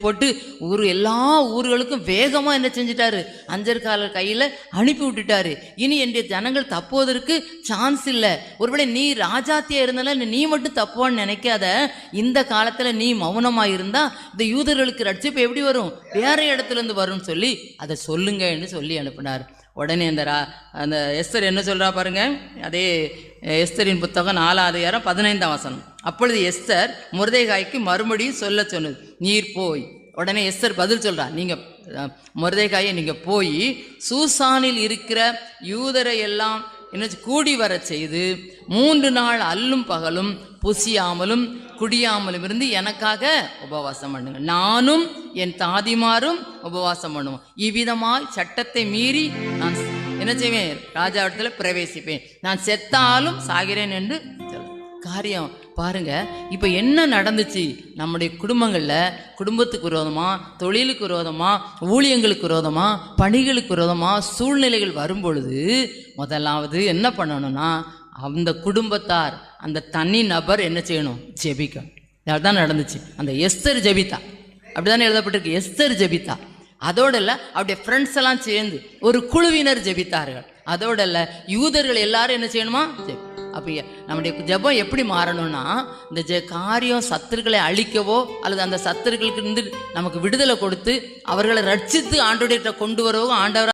போட்டு எல்லா ஊர்களுக்கும் வேகமா என்ன செஞ்சிட்டாரு, அஞ்சற்காலர் கையில அனுப்பி விட்டுட்டாரு. இனி என்னுடைய ஜனங்கள் தப்புவதற்கு சான்ஸ் இல்லை. ஒருவேளை நீ ராஜாத்தியா இருந்தாலும் நீ மட்டும் தப்புவான்னு நினைக்காத. இந்த காலத்துல நீ மௌனமா இருந்தா இந்த யூதர்களுக்கு ரட்சிப்பு எப்படி வரும், வேற இடத்துல இருந்து வரும்னு சொல்லி அதை சொல்லுங்கன்னு சொல்லி அனுப்பினார். உடனே அந்த எஸ்தர் என்ன சொல்றா பாருங்க. அதே எஸ்தரின் புத்தகம் 4ஆம் அதிகாரம் 15ஆம் வசனம். அப்பொழுது எஸ்தர் மொர்தெகாய்க்கு மறுபடியும் சொல்ல சொன்னது, நீர் போய். உடனே எஸ்தர் பதில் சொல்றா, நீங்க மொர்தெகாயை நீங்க போய் சூசானில் இருக்கிற யூதரை எல்லாம் என்ன கூடி வர செய்து 3 நாள் அல்லும் பகலும் புசியாமலும் குடியாமலும் இருந்து எனக்காக உபவாசம் பண்ணுங்க, நானும் என் தாதிமாரும் உபவாசம் பண்ணுவோம். இவ்விதமாய் சட்டத்தை மீறி நான் என்ன செய்வேன், ராஜாவிடத்துல பிரவேசிப்பேன், நான் செத்தாலும் சாகிறேன் என்று காரியம் பாருங்க. இப்ப என்ன நடந்துச்சு நம்முடைய குடும்பங்கள்ல? குடும்பத்துக்கு விரோதமா, தொழிலுக்கு விரோதமா, ஊழியங்களுக்கு விரோதமா, பணிகளுக்கு விரோதமா சூழ்நிலைகள் வரும் பொழுது முதலாவது என்ன பண்ணணும்னா, அந்த குடும்பத்தார், அந்த தனி நபர் என்ன செய்யணும், ஜெபிக்கணும். அதுதான் நடந்துச்சு. அந்த எஸ்தர் ஜெபித்தா, அப்படிதானே எழுதப்பட்டிருக்கு, எஸ்தர் ஜெபித்தா. அதோட இல்ல, அவருடைய ஃப்ரெண்ட்ஸ் எல்லாம் சேர்ந்து ஒரு குழுவினர் ஜெபித்தார்கள். அதோட இல்ல, யூதர்கள் எல்லாரும் என்ன செய்யணுமா, அப்போ நம்முடைய ஜெபம் எப்படி மாறணும்னா, இந்த காரியம் சத்துருக்களை அழிக்கவோ அல்லது அந்த சத்துருக்களுக்கு இருந்து நமக்கு விடுதலை கொடுத்து அவர்களை ரட்சித்து ஆண்டவர்கிட்ட கொண்டு வரவோ ஆண்டவர்